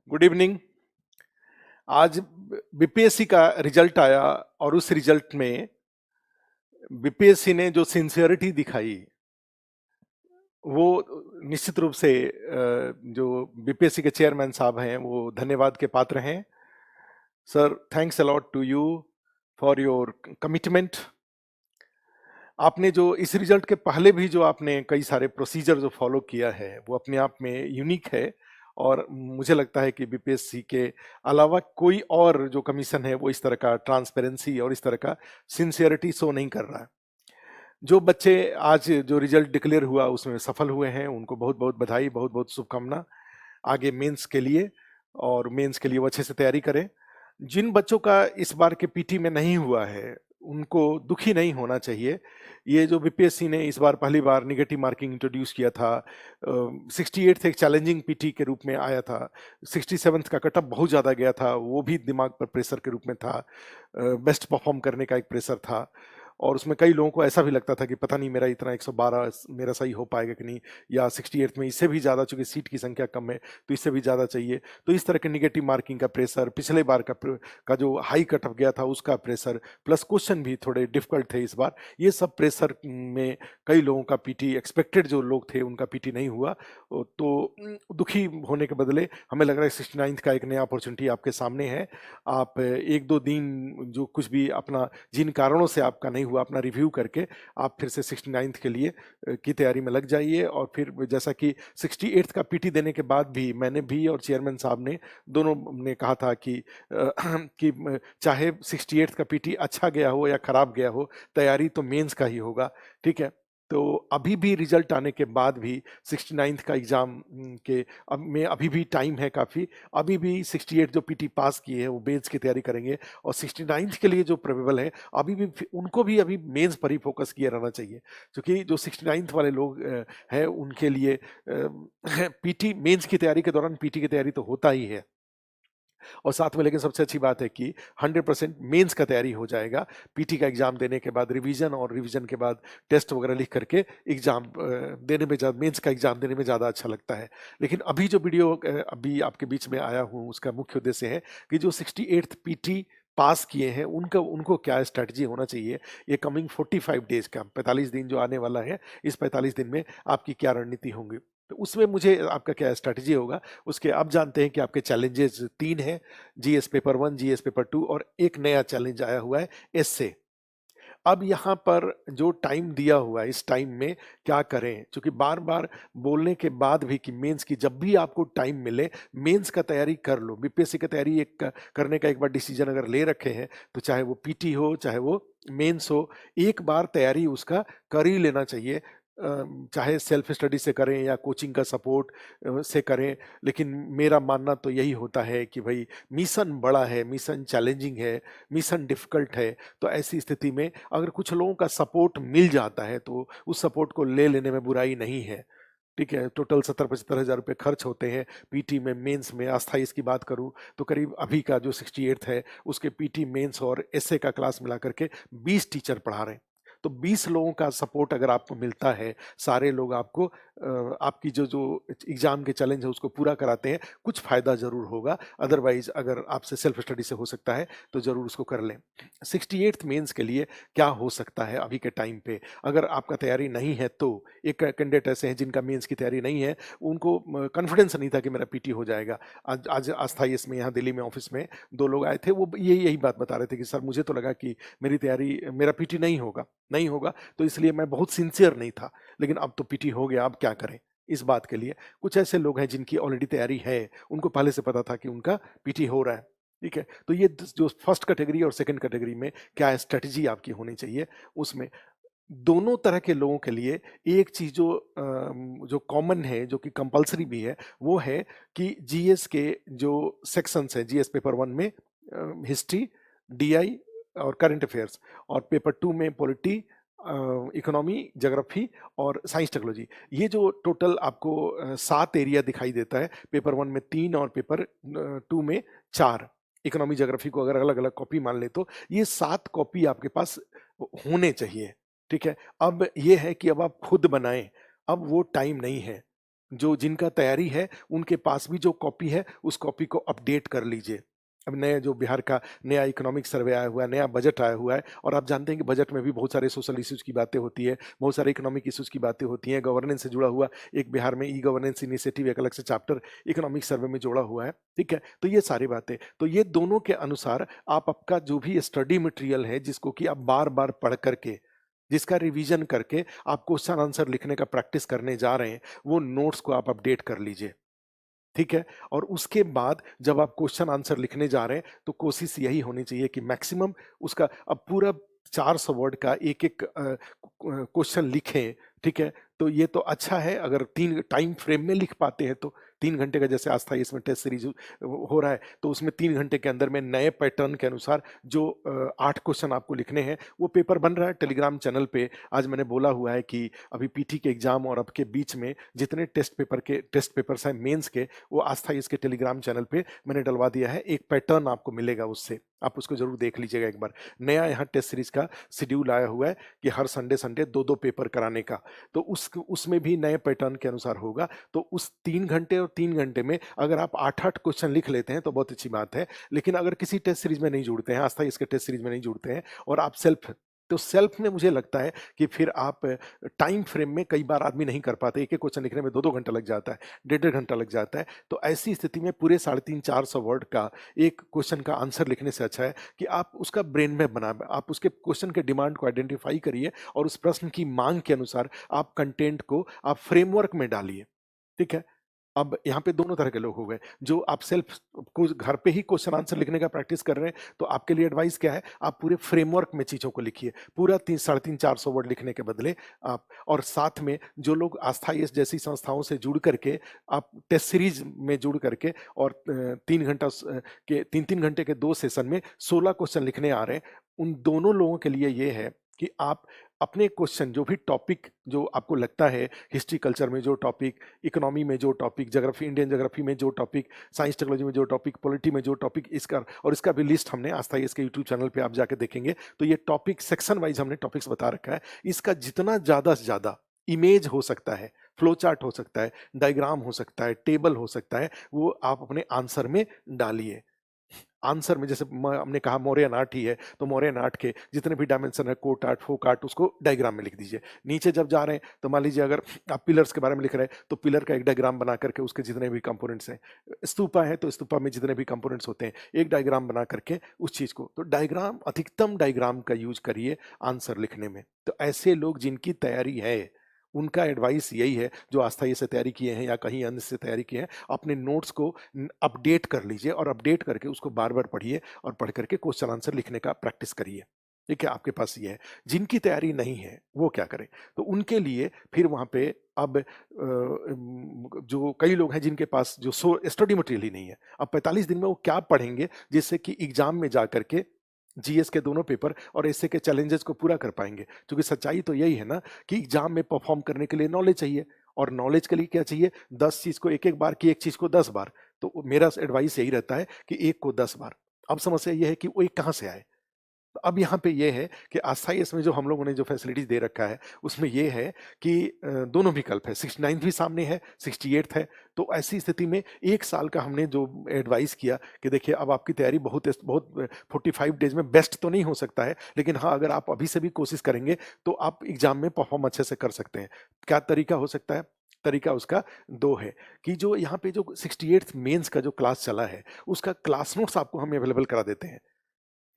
Good evening. आज BPSC का result आया और उस रिजल्ट में बीपीएससी ने जो सिंसियरिटी दिखाई वो निश्चित रूप से जो बीपीएससी के चेयरमैन साहब हैं वो धन्यवाद के पात्र हैं। Sir, thanks a lot to you for your commitment. आपने जो इस रिजल्ट के पहले भी जो आपने कई सारे प्रोसीजर जो फॉलो किया है वो अपने आप में यूनिक है और मुझे लगता है कि बीपीएससी के अलावा कोई और जो कमीशन है वो इस तरह का ट्रांसपेरेंसी और इस तरह का सिंसियरिटी शो नहीं कर रहा है। जो बच्चे आज जो रिजल्ट डिक्लेयर हुआ उसमें सफल हुए हैं उनको बहुत बहुत बधाई, बहुत बहुत शुभकामना आगे मेंस के लिए। और मेंस के लिए वो अच्छे से तैयारी करें। जिन बच्चों का इस बार के पीटी में नहीं हुआ है उनको दुखी नहीं होना चाहिए। ये जो बीपीएससी ने इस बार पहली बार निगेटिव मार्किंग इंट्रोड्यूस किया था, 68th एक चैलेंजिंग पीटी के रूप में आया था, 67th का कटअप बहुत ज़्यादा गया था, वो भी दिमाग पर प्रेशर के रूप में था, बेस्ट परफॉर्म करने का एक प्रेशर था। और उसमें कई लोगों को ऐसा भी लगता था कि पता नहीं मेरा इतना 112 मेरा सही हो पाएगा कि नहीं, या 68th में इससे भी ज़्यादा, चूंकि सीट की संख्या कम है तो इससे भी ज़्यादा चाहिए। तो इस तरह के निगेटिव मार्किंग का प्रेशर, पिछले बार का जो हाई कट ऑफ गया था उसका प्रेशर, प्लस क्वेश्चन भी थोड़े डिफिकल्ट थे इस बार, ये सब प्रेशर में कई लोगों का पीटी, एक्सपेक्टेड जो लोग थे उनका पीटी नहीं हुआ। तो दुखी होने के बदले हमें लग रहा है 69th का एक नया अपॉर्चुनिटी आपके सामने है। आप एक दो दिन जो कुछ भी अपना, जिन कारणों से आपका नहीं हुआ, अपना रिव्यू करके आप फिर से 69th के लिए की तैयारी में लग जाइए। और फिर जैसा कि 68th का पीटी देने के बाद भी मैंने भी और चेयरमैन साहब ने दोनों ने कहा था कि कि चाहे 68th का पीटी अच्छा गया हो या खराब गया हो, तैयारी तो मेंस का ही होगा। ठीक है। तो अभी भी रिजल्ट आने के बाद भी 69th का एग्जाम के अब में अभी भी टाइम है काफ़ी। अभी भी 68 जो पीटी पास किए हैं वो मेंस की तैयारी करेंगे, और 69th के लिए जो प्रोबेबल है अभी भी उनको भी अभी मेंस पर ही फोकस किया रहना चाहिए। क्योंकि जो 69th वाले लोग हैं उनके लिए पीटी मेंस की तैयारी के दौरान पीटी की तैयारी तो होता ही है। और साथ में लेकिन सबसे अच्छी बात है कि 100% मेंस का तैयारी हो जाएगा। पीटी का एग्जाम देने के बाद रिवीजन, और रिवीजन के बाद टेस्ट वगैरह लिख करके एग्जाम देने में ज़्यादा, मेंस का एग्जाम देने में ज़्यादा अच्छा लगता है। लेकिन अभी जो वीडियो अभी आपके बीच में आया हूँ उसका मुख्य उद्देश्य है कि जो 68th पीटी पास किए हैं उनका, उनको क्या स्ट्रैटेजी होना चाहिए। ये कमिंग 45 डेज का 45 दिन जो आने वाला है, इस 45 दिन में आपकी क्या रणनीति होंगी, तो उसमें मुझे आपका क्या स्ट्रैटेजी होगा उसके आप जानते हैं कि आपके चैलेंजेस 3 हैं। जीएस पेपर 1, जीएस पेपर 2 और एक नया चैलेंज आया हुआ है एसए। अब यहाँ पर जो टाइम दिया हुआ है इस टाइम में क्या करें, क्योंकि बार बार बोलने के बाद भी कि मेंस की जब भी आपको टाइम मिले मेंस का तैयारी कर लो। बीपीएससी का तैयारी करने का एक बार डिसीजन अगर ले रखे हैं तो चाहे वो पीटी हो चाहे वो मेंस हो, एक बार तैयारी उसका कर ही लेना चाहिए। चाहे सेल्फ स्टडी से करें या कोचिंग का सपोर्ट से करें, लेकिन मेरा मानना तो यही होता है कि भाई मिशन बड़ा है, मिशन चैलेंजिंग है, मिशन डिफिकल्ट है। तो ऐसी स्थिति में अगर कुछ लोगों का सपोर्ट मिल जाता है तो उस सपोर्ट को ले लेने में बुराई नहीं है। ठीक है। टोटल 70-75 हज़ार रुपये खर्च होते हैं पीटी में, मेंस में। अस्थाई इसकी बात करूं तो करीब अभी का जो 68th है उसके पीटी, मेंस और एसए का क्लास मिला करके 20 टीचर पढ़ा रहे हैं। तो 20 लोगों का सपोर्ट अगर आपको मिलता है, सारे लोग आपको आपकी जो जो एग्जाम के चैलेंज है उसको पूरा कराते हैं, कुछ फायदा जरूर होगा। अदरवाइज अगर आपसे सेल्फ स्टडी से हो सकता है तो जरूर उसको कर लें। 68th मेंस के लिए क्या हो सकता है अभी के टाइम पे, अगर आपका तैयारी नहीं है तो। एक कैंडिडेट ऐसे हैं जिनका मेंस की तैयारी नहीं है, उनको कॉन्फिडेंस नहीं था कि मेरा पीटी हो जाएगा। आज आज अस्थाई इसमें यहाँ दिल्ली में ऑफिस में 2 लोग आए थे, वो यही यही बात बता रहे थे कि सर मुझे तो लगा कि मेरी तैयारी, मेरा पीटी नहीं होगा, नहीं होगा, तो इसलिए मैं बहुत सिंसियर नहीं था, लेकिन अब तो पीटी हो गया, अब क्या करें। इस बात के लिए कुछ ऐसे लोग हैं जिनकी ऑलरेडी तैयारी है, उनको पहले से पता था कि उनका पीटी हो रहा है। ठीक है। तो ये जो फर्स्ट कैटेगरी और सेकंड कैटेगरी में क्या स्ट्रेटजी आपकी होनी चाहिए, उसमें दोनों तरह के लोगों के लिए एक चीज जो कॉमन है, जो कि कंपलसरी भी है, वो है कि जीएस के जो सेक्शंस हैं जीएस पेपर 1 में हिस्ट्री, डीआई और करंट अफेयर्स, और पेपर 2 में पॉलिटी, इकोनॉमी, ज्योग्राफी और साइंस टेक्नोलॉजी, ये जो टोटल आपको 7 एरिया दिखाई देता है। पेपर 1 में 3 और पेपर 2 में 4। इकोनॉमी ज्योग्राफी को अगर अलग अलग कॉपी मान ले तो ये 7 कॉपी आपके पास होने चाहिए। ठीक है। अब ये है कि अब आप खुद बनाएं, अब वो टाइम नहीं है। जो जिनका तैयारी है, उनके पास भी जो कॉपी है, उस कॉपी को अपडेट कर लीजिए। अब नए जो बिहार का नया इकोनॉमिक सर्वे आया हुआ है, नया बजट आया हुआ है, और आप जानते हैं कि बजट में भी बहुत सारे सोशल इश्यूज़ की बातें होती है, बहुत सारे इकोनॉमिक इश्यूज़ की बातें होती हैं, गवर्नेंस से जुड़ा हुआ एक बिहार में ई गवर्नेंस इनिशिएटिव एक अलग से चैप्टर इकोनॉमिक सर्वे में जोड़ा हुआ है, ठीक है? तो ये सारी बातें, तो ये दोनों के अनुसार आप आपका जो भी स्टडी मटेरियल है, जिसको कि आप बार-बार पढ़ कर के, जिसका रिवीजन करके आप क्वेश्चन आंसर लिखने का प्रैक्टिस करने जा रहे हैं, वो नोट्स को आप अपडेट कर लीजिए। ठीक है? और उसके बाद जब आप क्वेश्चन आंसर लिखने जा रहे हैं, तो कोशिश यही होनी चाहिए कि मैक्सिमम उसका अब पूरा 400 वर्ड का एक-एक क्वेश्चन लिखें, ठीक है? तो ये तो अच्छा है, अगर 3 टाइम फ्रेम में लिख पाते हैं तो। 3 घंटे का जैसे आज था इसमें टेस्ट सीरीज़ हो रहा है, तो उसमें 3 घंटे के अंदर में नए पैटर्न के अनुसार जो 8 क्वेश्चन आपको लिखने हैं, वो पेपर बन रहा है टेलीग्राम चैनल पे। आज मैंने बोला हुआ है कि अभी पीटी के एग्ज़ाम और अब के बीच में जितने टेस्ट पेपर्स हैं मेंस के, वो आस्था इसके टेलीग्राम चैनल पे मैंने डलवा दिया है। एक पैटर्न आपको मिलेगा उससे, आप उसको ज़रूर देख लीजिएगा एक बार। नया यहाँ टेस्ट सीरीज़ का शेड्यूल आया हुआ है कि हर संडे 2-2 पेपर कराने का, तो उसमें भी नए पैटर्न के अनुसार होगा। तो उस 3 घंटे और 3 घंटे में अगर आप 8-8 क्वेश्चन लिख लेते हैं तो बहुत अच्छी बात है। लेकिन अगर किसी टेस्ट सीरीज़ में नहीं जुड़ते हैं, आस्था इसके टेस्ट सीरीज़ में नहीं जुड़ते हैं और आप सेल्फ में मुझे लगता है कि फिर आप टाइम फ्रेम में कई बार आदमी नहीं कर पाते। एक-एक क्वेश्चन लिखने में 2-2 घंटा लग जाता है, डेढ़-डेढ़ घंटा लग जाता है। तो ऐसी स्थिति में पूरे 350-400 वर्ड का एक क्वेश्चन का आंसर लिखने से अच्छा है कि आप उसका ब्रेन मैप आप उसके क्वेश्चन के डिमांड को आइडेंटिफाई करिए और उस प्रश्न की माँग के अनुसार आप कंटेंट को आप फ्रेमवर्क में डालिए, ठीक है? अब यहाँ पे दोनों तरह के लोग हो गए, जो आप सेल्फ को घर पे ही क्वेश्चन आंसर लिखने का प्रैक्टिस कर रहे हैं, तो आपके लिए एडवाइस क्या है, आप पूरे फ्रेमवर्क में चीज़ों को लिखिए। पूरा 3 साढ़े 3-400 वर्ड लिखने के बदले आप, और साथ में जो लोग आस्था आईएएस जैसी संस्थाओं से जुड़ करके आप टेस्ट सीरीज़ में जुड़ करके और 3 घंटा के 3-3 घंटे के 2 सेशन में 16 क्वेश्चन लिखने आ रहे हैं, उन दोनों लोगों के लिए ये है कि आप अपने क्वेश्चन जो भी टॉपिक जो आपको लगता है, हिस्ट्री कल्चर में जो टॉपिक, इकोनॉमी में जो टॉपिक, ज्योग्राफी इंडियन ज्योग्राफी में जो टॉपिक, साइंस टेक्नोलॉजी में जो टॉपिक, पॉलिटी में जो टॉपिक, इसका और इसका भी लिस्ट हमने आस्था इसके यूट्यूब चैनल पे आप जाके देखेंगे, तो ये टॉपिक सेक्शन वाइज हमने टॉपिक्स बता रखा है। इसका जितना ज़्यादा से ज़्यादा इमेज हो सकता है, फ्लो चार्ट हो सकता है, डायग्राम हो सकता है, टेबल हो सकता है, वो आप अपने आंसर में डालिए। आंसर में जैसे हमने कहा मौर्यन आर्ट ही है, तो मौर्यन आर्ट के जितने भी डायमेंशन है, कोट आर्ट, फोक आर्ट, उसको डायग्राम में लिख दीजिए। नीचे जब जा रहे हैं तो मान लीजिए अगर आप पिलर्स के बारे में लिख रहे हैं, तो पिलर का एक डायग्राम बना करके उसके जितने भी कंपोनेंट्स हैं, स्तूपा है तो स्तूपा में जितने भी कंपोनेंट्स होते हैं, एक डायग्राम बना करके उस चीज़ को, तो डायग्राम, अधिकतम डायग्राम का यूज करिए आंसर लिखने में। तो ऐसे लोग जिनकी तैयारी है, उनका एडवाइस यही है, जो आस्था ये से तैयारी किए हैं या कहीं अन्य से तैयारी किए हैं, अपने नोट्स को अपडेट कर लीजिए और अपडेट करके उसको बार-बार पढ़िए और पढ़ करके क्वेश्चन आंसर लिखने का प्रैक्टिस करिए। ठीक है, आपके पास ये है। जिनकी तैयारी नहीं है, वो क्या करें? तो उनके लिए फिर वहाँ पे अब जो कई लोग हैं जिनके पास जो स्टडी मटेरियल ही नहीं है। अब 45 दिन में वो क्या पढ़ेंगे जिससे कि एग्ज़ाम में जा कर के जीएस के दोनों पेपर और एसए के चैलेंजेस को पूरा कर पाएँगे। क्योंकि सच्चाई तो यही है ना कि एग्ज़ाम में परफ़ॉर्म करने के लिए नॉलेज चाहिए, और नॉलेज के लिए क्या चाहिए? 10 चीज़ को एक-एक बार की एक चीज़ को 10 बार। तो मेरा एडवाइस यही रहता है कि एक को 10 बार। अब समस्या ये है कि वो एक कहाँ से आए? तो अब यहाँ पे ये है कि आईएएस में जो हम लोगों ने जो फैसिलिटीज़ दे रखा है, उसमें ये है कि दोनों विकल्प है, 69th भी सामने है, 68th है। तो ऐसी स्थिति में 1 साल का हमने जो एडवाइस किया कि देखिए अब आपकी तैयारी बहुत 45 डेज़ में बेस्ट तो नहीं हो सकता है, लेकिन हाँ, अगर आप अभी से भी कोशिश करेंगे, तो आप एग्ज़ाम में परफ़ॉर्म अच्छे से कर सकते हैं। क्या तरीका हो सकता है? तरीका उसका 2 है कि जो यहाँ पे जो 68th मेंस का जो क्लास चला है, उसका क्लास नोट्स आपको हम अवेलेबल करा देते हैं।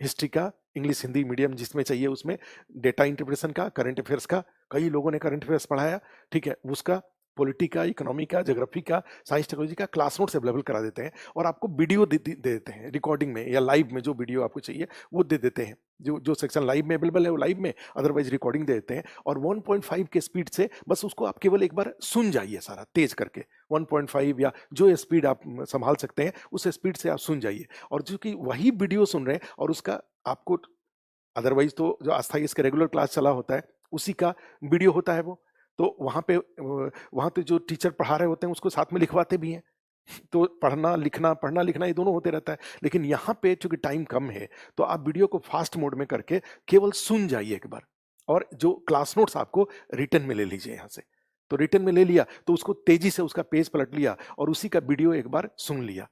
हिस्ट्री का, इंग्लिश, हिंदी मीडियम जिसमें चाहिए उसमें, डेटा इंटरप्रिटेशन का, करंट अफेयर्स का, कई लोगों ने करंट अफेयर्स पढ़ाया, ठीक है? उसका, पॉलिटी का, इकोनॉमी का, ज्योग्राफी का, साइंस टेक्नोलॉजी का क्लास नोट्स अवेलेबल करा देते हैं और आपको वीडियो दे देते हैं, रिकॉर्डिंग में या लाइव में जो वीडियो आपको चाहिए, वो दे देते हैं। जो जो सेक्शन लाइव में अवेलेबल है, वो लाइव में, अदरवाइज़ रिकॉर्डिंग दे देते हैं और 1.5 के स्पीड से बस उसको आप केवल एक बार सुन जाइए सारा, तेज़ करके। 1.5 या जो स्पीड आप सँभाल सकते हैं, उस स्पीड से आप सुन जाइए और चूँकि वही वीडियो सुन रहे हैं और उसका आपको, अदरवाइज़ तो जो अस्थायी इसका रेगुलर क्लास चला होता है, उसी का वीडियो होता है वो। तो वहाँ पे जो टीचर पढ़ा रहे होते हैं उसको साथ में लिखवाते भी हैं। तो पढ़ना लिखना ये दोनों होते रहता है। लेकिन यहाँ पे चूँकि टाइम कम है, तो आप वीडियो को फ़ास्ट मोड में करके केवल सुन जाइए एक बार और जो क्लास नोट्स आपको रिटन में ले लीजिए यहाँ से। तो रिटन में ले लिया, तो उसको तेजी से उसका पेज पलट लिया और उसी का वीडियो एक बार सुन लिया।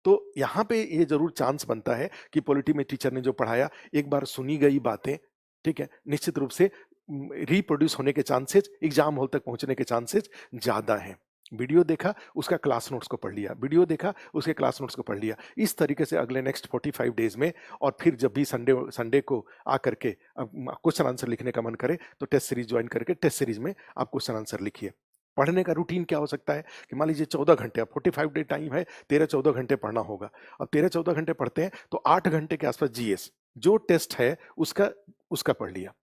तो यहाँ पे ये ज़रूर चांस बनता है कि पॉलिटी में टीचर ने जो पढ़ाया, एक बार सुनी गई बातें, ठीक है, निश्चित रूप से रिप्रोड्यूस होने के चांसेस, एग्ज़ाम हॉल तक पहुँचने के चांसेस ज़्यादा हैं। वीडियो देखा, उसका क्लास नोट्स को पढ़ लिया, वीडियो देखा, उसके क्लास नोट्स को पढ़ लिया। इस तरीके से अगले नेक्स्ट 45 डेज़ में, और फिर जब भी संडे संडे को आकर के क्वेश्चन आंसर लिखने का मन करे, तो टेस्ट सीरीज़ जॉइन करके टेस्ट सीरीज़ में आप क्वेश्चन आंसर लिखिए। पढ़ने का रूटीन क्या हो सकता है कि मान लीजिए 14 घंटे, अब 45 डे टाइम है, 13-14 घंटे पढ़ना होगा। अब 13-14 घंटे पढ़ते हैं तो 8 घंटे के आसपास जीएस, जो टेस्ट है उसका उसका पढ़ लिया।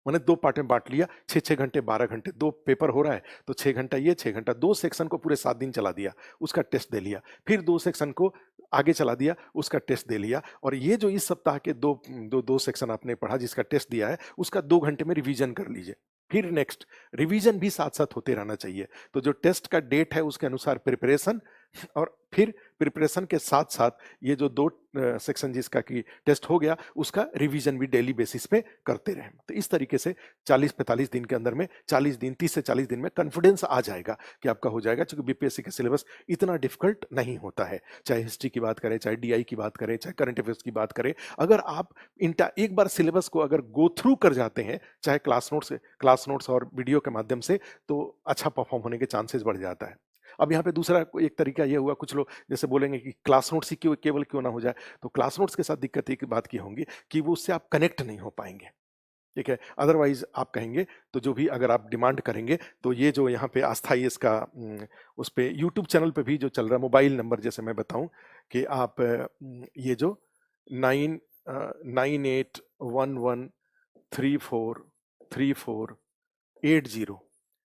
मैंने 2 पार्ट में बाँट लिया, 6-6 घंटे, 12 घंटे, 2 पेपर हो रहा है, तो 6 घंटा ये, 6 घंटा, 2 सेक्शन को पूरे 7 दिन चला दिया, उसका टेस्ट दे लिया। फिर 2 सेक्शन को आगे चला दिया, उसका टेस्ट दे लिया, और ये जो इस सप्ताह के 2 सेक्शन आपने पढ़ा जिसका टेस्ट दिया है, उसका 2 घंटे में रिवीजन कर लीजिए। फिर नेक्स्ट रिवीजन भी साथ-साथ होते रहना चाहिए। तो जो टेस्ट का डेट है उसके अनुसार प्रिपरेशन, और फिर प्रिपरेशन के साथ-साथ ये जो 2 सेक्शन जिसका कि टेस्ट हो गया, उसका रिवीजन भी डेली बेसिस पे करते रहें। तो इस तरीके से 40-45 दिन के अंदर में, 40 दिन, 30 से 40 दिन में कॉन्फिडेंस आ जाएगा कि आपका हो जाएगा, क्योंकि बीपीएससी का सिलेबस इतना डिफिकल्ट नहीं होता है। चाहे हिस्ट्री की बात करें, चाहे डीआई की बात करें, चाहे करंट अफेयर्स की बात करें, अगर आप एक बार सिलेबस को अगर गो थ्रू कर जाते हैं, चाहे क्लास नोट्स और वीडियो के माध्यम से, तो अच्छा परफॉर्म होने के चांसेस बढ़ जाता है। अब यहाँ पे दूसरा एक तरीका ये हुआ, कुछ लोग जैसे बोलेंगे कि क्लास नोट्स ही केवल क्यों ना हो जाए, तो क्लास नोट्स के साथ दिक्कत एक बात की होंगी कि वो उससे आप कनेक्ट नहीं हो पाएंगे, ठीक है। अदरवाइज आप कहेंगे तो जो भी अगर आप डिमांड करेंगे, तो ये जो यहाँ पे आस्था ये इसका उस पे यूट्यूब चैनल पे भी जो चल रहा है, मोबाइल नंबर जैसे मैं बताऊं कि आप ये जो 9811343480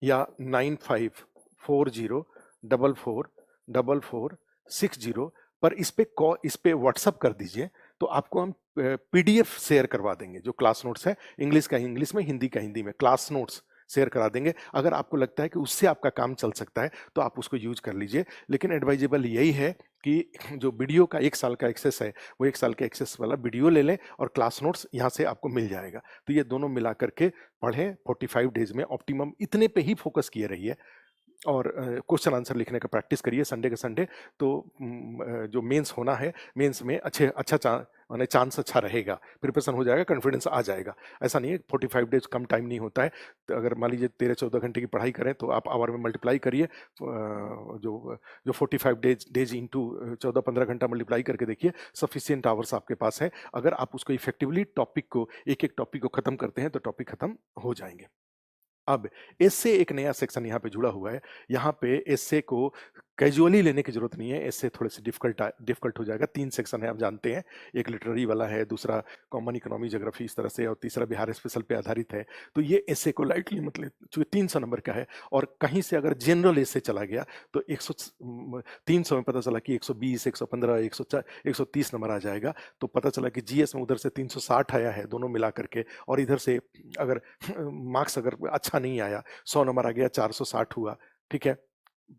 या 9540444460 पर इस पे व्हाट्सअप कर दीजिए, तो आपको हम पीडीएफ शेयर करवा देंगे। जो क्लास नोट्स है, इंग्लिश का इंग्लिश में, हिंदी का हिंदी में, क्लास नोट्स शेयर करा देंगे। अगर आपको लगता है कि उससे आपका काम चल सकता है तो आप उसको यूज कर लीजिए, लेकिन एडवाइजेबल यही है कि जो वीडियो का 1 साल का एक्सेस है, वो 1 साल के एक्सेस वाला वीडियो ले लें, और क्लास नोट्स यहाँ से आपको मिल जाएगा। तो ये दोनों मिला करके पढ़ें, 45 डेज में ऑप्टिमम इतने पे ही फोकस किए रहिए, और क्वेश्चन आंसर लिखने का प्रैक्टिस करिए संडे के संडे। तो जो मेंस होना है, मेंस में माने चांस अच्छा रहेगा, प्रिपरेशन हो जाएगा, कॉन्फिडेंस आ जाएगा। ऐसा नहीं है, 45 डेज कम टाइम नहीं होता है। तो अगर मान लीजिए 13-14 घंटे की पढ़ाई करें, तो आप आवर में मल्टीप्लाई करिए, जो 45 डेज इंटू 14-15 घंटा मल्टीप्लाई करके देखिए, सफिशियंट आवर्स आपके पास है। अगर आप उसको इफेक्टिवली एक एक टॉपिक को खत्म करते हैं, तो टॉपिक खत्म हो जाएंगे। अब एस्से एक नया सेक्शन यहाँ पे जुड़ा हुआ है। यहाँ पे एस्से को कैजुअली लेने की ज़रूरत नहीं है, एस्से थोड़े से डिफ़िकल्ट हो जाएगा। 3 सेक्शन है, आप जानते हैं, एक लिटरेरी वाला है, दूसरा कॉमन इकोनॉमी, ज्योग्राफी इस तरह से, और तीसरा बिहार स्पेशल पे आधारित है। तो ये एस्से को लाइटली मत लें, चूँकि 300 नंबर का है, और कहीं से अगर जनरल एस्से चला गया तो 300 में पता चला कि 120, 115, 130 नंबर आ जाएगा। तो पता चला कि जीएस में उधर से 360 आया है, दोनों मिला करके, और इधर से अगर मार्क्स अगर अच्छा नहीं आया, 100 नंबर आ गया, 460 हुआ, ठीक है,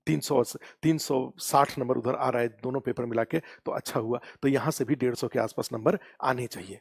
360 नंबर उधर आ रहा है, दोनों पेपर मिला के, तो अच्छा हुआ। तो यहाँ से भी 150 के आसपास नंबर आने चाहिए,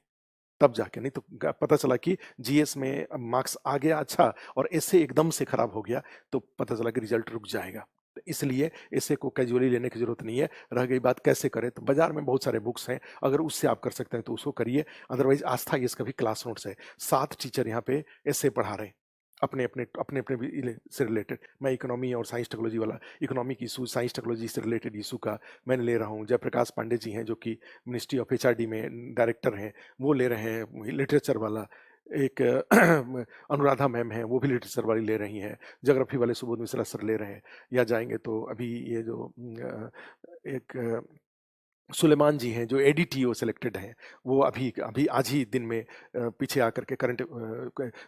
तब जाके, नहीं तो पता चला कि जीएस में मार्क्स आ गया अच्छा, और ऐसे एकदम से खराब हो गया, तो पता चला कि रिजल्ट रुक जाएगा। तो इसलिए ऐसे को कैजुअली लेने की जरूरत नहीं है। रह गई बात कैसे करें, तो बाजार में बहुत सारे बुक्स हैं, अगर उससे आप कर सकते हैं तो उसको करिए। अदरवाइज आस्था इसका भी क्लास नोट्स है, 7 टीचर यहाँ पे ऐसे पढ़ा रहे हैं, अपने भी से रिलेटेड। मैं इकोनॉमी और साइंस टेक्नोलॉजी वाला, इकोनॉमिक इशू, साइंस टेक्नोलॉजी से रिलेटेड इशू का मैंने ले रहा हूँ। जयप्रकाश पांडे जी हैं, जो कि मिनिस्ट्री ऑफ एचआरडी में डायरेक्टर हैं, वो ले रहे हैं लिटरेचर वाला। एक अनुराधा मैम हैं, वो भी लिटरेचर वाली ले रही हैं। ज्योग्राफी वाले सुबोध मिश्रा सर ले रहे हैं। या जाएंगे तो अभी ये जो एक सुलेमान जी हैं, जो एडीटीओ सेलेक्टेड हैं, वो अभी अभी आज ही दिन में पीछे आकर के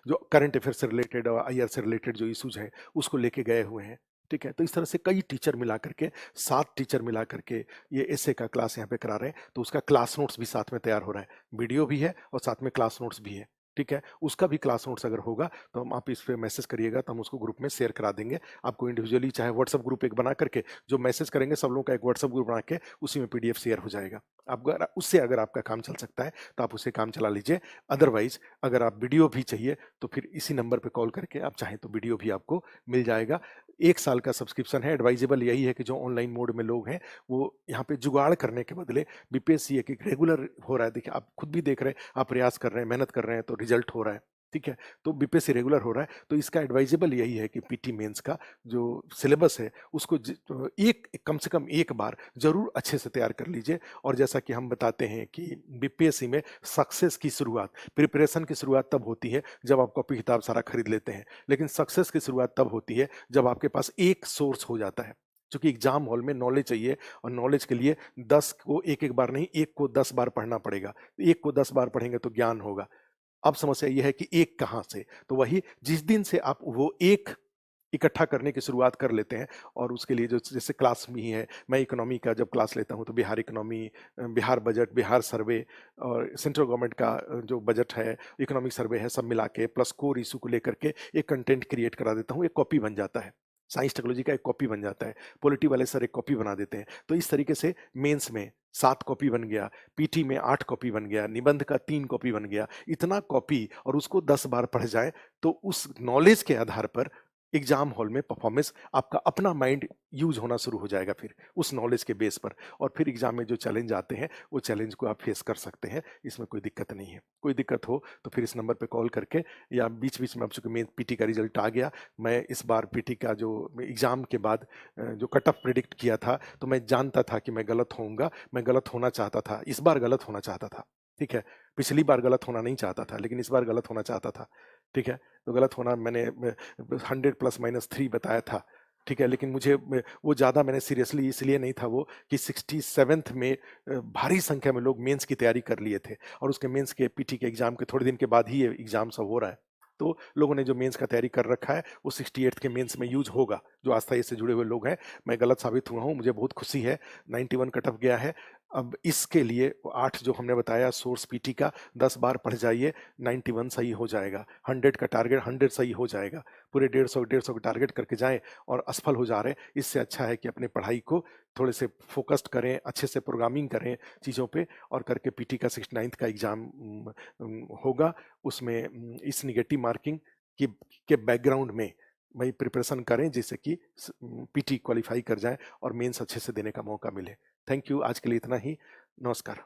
जो करंट अफेयर से रिलेटेड और आईआर से रिलेटेड जो इश्यूज हैं, उसको लेके गए हुए हैं। ठीक है, तो इस तरह से कई टीचर मिला करके, 7 टीचर मिला करके ये एसए का क्लास यहाँ पे करा रहे हैं। तो उसका क्लास नोट्स भी साथ में तैयार हो रहा है, वीडियो भी है और साथ में क्लास नोट्स भी है। ठीक है? उसका भी क्लास नोट्स अगर होगा तो हम आप इस पे मैसेज करिएगा तो हम उसको ग्रुप में शेयर करा देंगे। आपको इंडिविजुअली चाहे व्हाट्सएप ग्रुप एक बना करके जो मैसेज करेंगे सब लोगों का एक व्हाट्सएप ग्रुप बना के उसी में पीडीएफ शेयर हो जाएगा। आप अगर उससे अगर आपका काम चल सकता है तो आप उससे काम चला लीजिए। अदरवाइज़ अगर आप वीडियो भी चाहिए तो फिर इसी नंबर पे कॉल करके आप चाहें तो वीडियो भी आपको मिल जाएगा। 1 साल का सब्सक्रिप्शन है। एडवाइजेबल यही है कि जो ऑनलाइन मोड में लोग हैं वो यहाँ पे जुगाड़ करने के बदले बीपीएससी एक एक रेगुलर हो रहा है। देखिए आप खुद भी देख रहे हैं, आप प्रयास कर रहे हैं, मेहनत कर रहे हैं तो रिजल्ट हो रहा है, ठीक है? तो बीपीएससी रेगुलर हो रहा है, तो इसका एडवाइजेबल यही है कि पीटी मेंस का जो सिलेबस है उसको एक कम से कम एक बार ज़रूर अच्छे से तैयार कर लीजिए। और जैसा कि हम बताते हैं कि बीपीएससी में सक्सेस की शुरुआत, प्रिपरेशन की शुरुआत तब होती है जब आप कॉपी किताब सारा खरीद लेते हैं, लेकिन सक्सेस की शुरुआत तब होती है जब आपके पास एक सोर्स हो जाता है। क्योंकि एग्जाम हॉल में नॉलेज चाहिए और नॉलेज के लिए 10 को एक-एक बार नहीं, 1 को 10 बार पढ़ना पड़ेगा। 1 को 10 बार पढ़ेंगे तो ज्ञान होगा। अब समस्या ये है कि 1 कहाँ से? तो वही जिस दिन से आप वो 1 इकट्ठा करने की शुरुआत कर लेते हैं और उसके लिए जो जैसे क्लास में ही है, मैं इकोनॉमी का जब क्लास लेता हूँ तो बिहार इकोनॉमी, बिहार बजट, बिहार सर्वे और सेंट्रल गवर्नमेंट का जो बजट है, इकोनॉमिक सर्वे है, सब मिला के प्लस कोर इश्यू को लेकर के एक कंटेंट क्रिएट करा देता हूँ, एक कॉपी बन जाता है। साइंस टेक्नोलॉजी का एक कॉपी बन जाता है, पॉलिटी वाले सर एक कॉपी बना देते हैं। तो इस तरीके से मेंस में 7 कॉपी बन गया, पीटी में 8 कॉपी बन गया, निबंध का 3 कॉपी बन गया। इतना कॉपी और उसको 10 बार पढ़ जाएँ तो उस नॉलेज के आधार पर एग्जाम हॉल में परफॉर्मेंस आपका अपना माइंड यूज होना शुरू हो जाएगा फिर उस नॉलेज के बेस पर। और फिर एग्जाम में जो चैलेंज आते हैं वो चैलेंज को आप फेस कर सकते हैं। इसमें कोई दिक्कत नहीं है। कोई दिक्कत हो तो फिर इस नंबर पे कॉल करके या बीच बीच में, अब चूंकि मेन पीटी का रिजल्ट आ गया, मैं इस बार पीटी का जो एग्जाम के बाद जो कट ऑफ प्रिडिक्ट किया था तो मैं जानता था कि मैं गलत होऊंगा, मैं गलत होना चाहता था, इस बार गलत होना चाहता था। ठीक है, पिछली बार गलत होना नहीं चाहता था लेकिन इस बार गलत होना चाहता था। ठीक है, तो गलत होना मैंने 100 प्लस माइनस 3 बताया था। ठीक है, लेकिन मुझे वो ज़्यादा मैंने सीरियसली इसलिए नहीं था वो कि 67th में भारी संख्या में लोग मेंस की तैयारी कर लिए थे और उसके मेंस के पीटी के एग्जाम के थोड़े दिन के बाद ही ये एग्जाम सब हो रहा है। तो लोगों ने जो मेंस का तैयारी कर रखा है वो 68th के मेंस में यूज होगा। जो आस्था से जुड़े हुए लोग हैं, मैं गलत साबित हुआ हूँ, मुझे बहुत खुशी है। 91 कट ऑफ गया है। अब इसके लिए 8 जो हमने बताया सोर्स पीटी का 10 बार पढ़ जाइए, 91 सही हो जाएगा। 100 का टारगेट 100 सही हो जाएगा। पूरे 150 का टारगेट करके जाएँ और असफल हो जा रहे हैं, इससे अच्छा है कि अपनी पढ़ाई को थोड़े से फ़ोकस्ड करें, अच्छे से प्रोग्रामिंग करें चीज़ों पे और करके पीटी का 69th का एग्ज़ाम होगा। उसमें इस नेगेटिव मार्किंग की के बैकग्राउंड में वही प्रिपरेशन करें जिससे कि पीटी क्वालीफाई कर जाएँ और मेंस अच्छे से देने का मौका मिले। थैंक यू, आज के लिए इतना ही। नमस्कार।